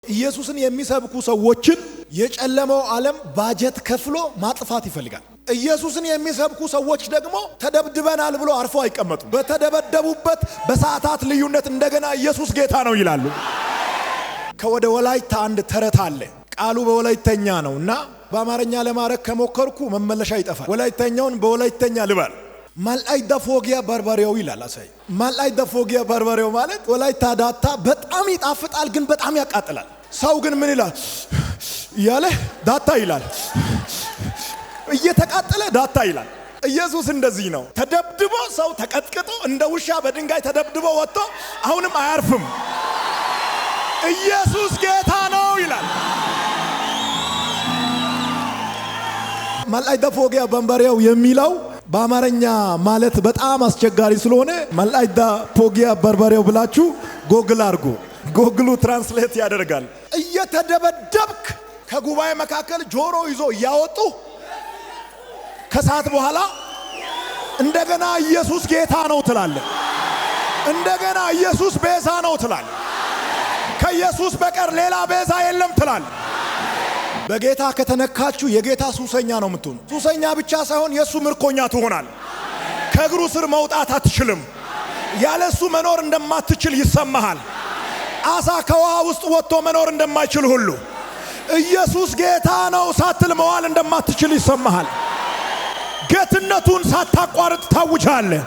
ኢየሱስን የሚሰብኩ ሰዎችን የጨለመው ዓለም ባጀት ከፍሎ ማጥፋት ይፈልጋል። ኢየሱስን የሚሰብኩ ሰዎች ደግሞ ተደብድበናል ብሎ አርፎ አይቀመጡም። በተደበደቡበት በሰዓታት ልዩነት እንደገና ኢየሱስ ጌታ ነው ይላሉ። ከወደ ወላይታ አንድ ተረት አለ። ቃሉ በወላይተኛ ነውና በአማርኛ ለማረክ ከሞከርኩ መመለሻ ይጠፋል። ወላይተኛውን በወላይተኛ ልባል። ማልአይ ደፎጊያ በርበሬው ይላል። አሳይ ማልአይ ደፎጊያ በርበሬው ማለት ወላይታ ዳታ በጣም ይጣፍጣል፣ ግን በጣም ያቃጥላል። ሰው ግን ምን ይላል ያለ ዳታ ይላል፣ እየተቃጠለ ዳታ ይላል። ኢየሱስ እንደዚህ ነው። ተደብድቦ ሰው ተቀጥቅጦ እንደ ውሻ በድንጋይ ተደብድቦ ወጥቶ አሁንም አያርፍም። ኢየሱስ ጌታ ነው ይላል። ማልአይ ደፎጊያ በርበሬው የሚለው በአማርኛ ማለት በጣም አስቸጋሪ ስለሆነ ማልአይ ደፎጊያ በርበሬው ብላችሁ ጎግል አድርጉ። ጎግሉ ትራንስሌት ያደርጋል። እየተደበደብክ ከጉባኤ መካከል ጆሮ ይዞ እያወጡ ከሰዓት በኋላ እንደገና ኢየሱስ ጌታ ነው ትላለህ። እንደገና ኢየሱስ ቤዛ ነው ትላለህ። ከኢየሱስ በቀር ሌላ ቤዛ የለም ትላለህ። በጌታ ከተነካችሁ የጌታ ሱሰኛ ነው የምትሆኑ። ሱሰኛ ብቻ ሳይሆን የሱ ምርኮኛ ትሆናል። ከእግሩ ስር መውጣት አትችልም። ያለሱ መኖር እንደማትችል ይሰማሃል። አሳ ከውሃ ውስጥ ወጥቶ መኖር እንደማይችል ሁሉ ኢየሱስ ጌታ ነው ሳትል መዋል እንደማትችል ይሰማሃል። ጌትነቱን ሳታቋርጥ ታውጃለህ።